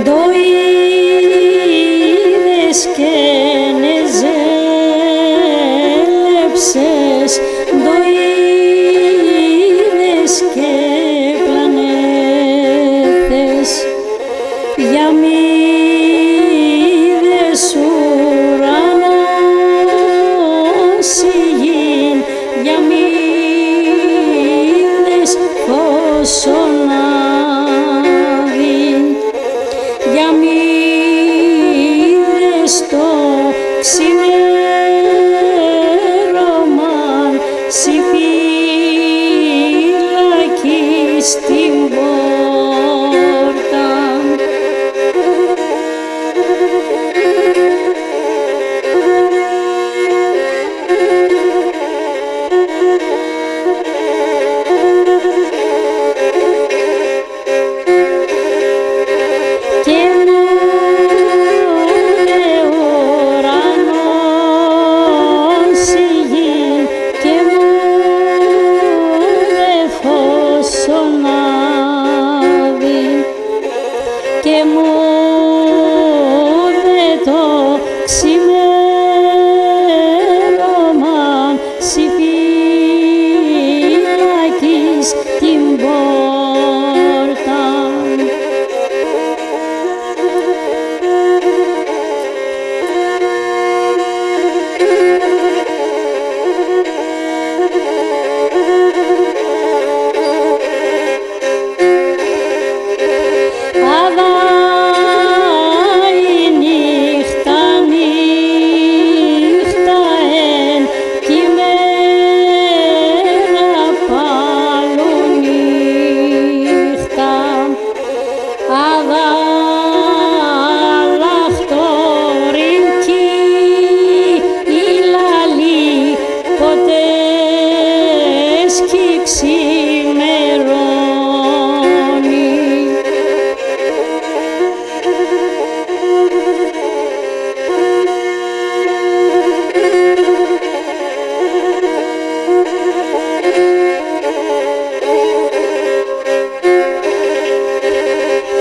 Δοίδες και νεζέλεψες, δοίδες και πλανέτες, γιαμίδες ουρανός η γην, γιαμίδες φως ονάβην, γιαμίδες το ξημέρωμαν, συ φύλακη στην πόρτα. Και μου δε ουρανός η γην, και μου δε φως ονάβην, και μου δε το ξημέρωμαν, συ φύλακης την πόρτα. Αβά η νύχτα, νύχτα εν, κι η μέρα πάλου νύχτα. Αβά λαχτόριν κι η λαλή, ποτέ σκι ξημερώνει.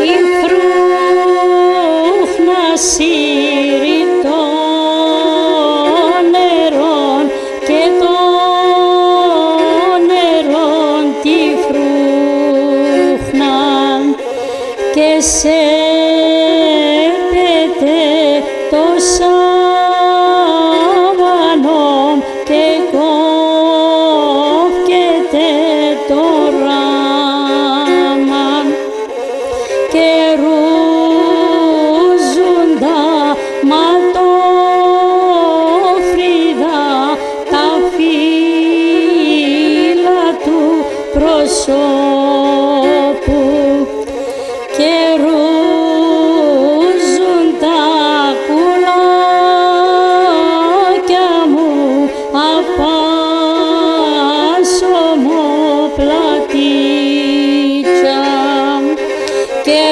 Η φρούχνα σύρει των νερών και των νερών τη φρούχναν, και σε πέτε το σάβανον και κόφκεται το ράμα, και ρούζουν τα ματόφρυδα τα φύλλα του προσώπου, και ρούζουν τα κουλάκια μου απάσωμο πλατίτσα, και